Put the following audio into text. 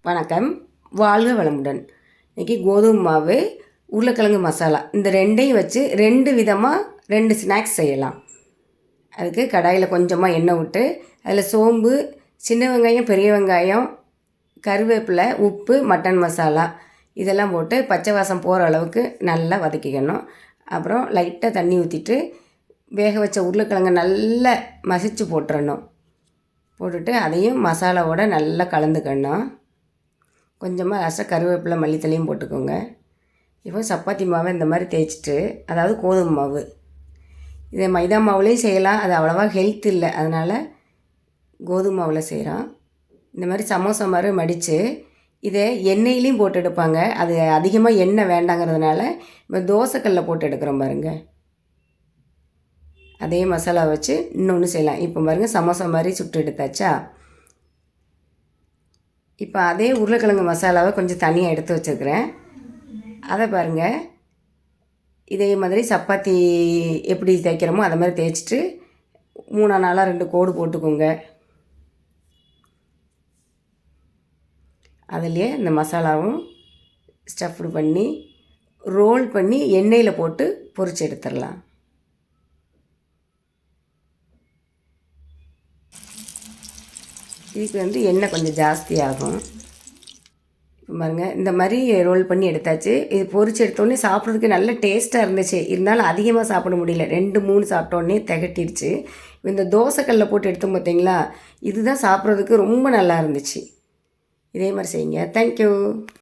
வணக்கம், வாழ்க வளமுடன். இன்றைக்கி கோதுமை மாவு, உருளைக்கிழங்கு மசாலா இந்த ரெண்டையும் வச்சு 2 விதமாக 2 ஸ்நாக்ஸ் செய்யலாம். அதுக்கு கடாயில் கொஞ்சமாக எண்ணெய் விட்டு அதில் சோம்பு, சின்ன வெங்காயம், பெரிய வெங்காயம், கருவேப்பிலை, உப்பு, மட்டன் மசாலா இதெல்லாம் போட்டு பச்சை வாசம் போகிற அளவுக்கு நல்லா வதக்கிக்கணும். அப்புறம் லைட்டாக தண்ணி ஊற்றிட்டு வேக வச்ச உருளைக்கிழங்கை நல்லா மசிச்சு போட்டுறணும். போட்டுட்டு அதையும் மசாலாவோடு நல்லா கலந்துக்கணும். கொஞ்சமாக லாஸ்ட்டாக கருவேப்பிலை, மல்லித்தலையும் போட்டுக்கோங்க. இப்போ சப்பாத்தி மாவை இந்த மாதிரி தேய்ச்சிட்டு, அதாவது கோதுமை மாவு, இதை மைதா மாவுலேயும் செய்யலாம், அது அவ்வளோவா ஹெல்த் இல்லை, அதனால் கோதுமை மாவில் செய்கிறோம். இந்த மாதிரி சமோசா மாதிரி மடித்து இதை எண்ணெயிலையும் போட்டு எடுப்பாங்க. அது அதிகமாக எண்ணெய் வேண்டாங்கிறதுனால இப்போ தோசைக்கல்லில் போட்டு எடுக்கிறோம் பாருங்கள். அதே மசாலா வச்சு இன்னொன்று செய்யலாம். இப்போ பாருங்கள், சமோசா மாதிரி சுட்டு எடுத்தாச்சா. இப்போ அதே உருளைக்கிழங்கு மசாலாவை கொஞ்சம் தனியாக எடுத்து வச்சுருக்கிறேன். அதை பாருங்கள், இதே மாதிரி சப்பாத்தி எப்படி தேய்க்கிறோமோ அதை மாதிரி தேய்ச்சிட்டு 3 நாளாக 2 கோடு போட்டுக்கோங்க. அதுலேயே இந்த மசாலாவும் ஸ்டஃப்டு பண்ணி ரோல் பண்ணி எண்ணெயில் போட்டு பொரிச்சு எடுத்துடலாம். இதுக்கு எண்ணெய் கொஞ்சம் ஜாஸ்தியாகும். இப்போ பாருங்கள், இந்த மாதிரி ரோல் பண்ணி எடுத்தாச்சு. இது பொரிச்சு எடுத்தோடனே சாப்பிட்றதுக்கு நல்ல டேஸ்ட்டாக இருந்துச்சு. இருந்தாலும் அதிகமாக சாப்பிட முடியல, 2 3 சாப்பிட்டோடனே திகட்டிடுச்சு. இந்த தோசைக்கல்லில் போட்டு எடுத்தோம் பார்த்தீங்களா, இதுதான் சாப்பிட்றதுக்கு ரொம்ப நல்லா இருந்துச்சு. இதே மாதிரி செய்யுங்க. தேங்க்யூ.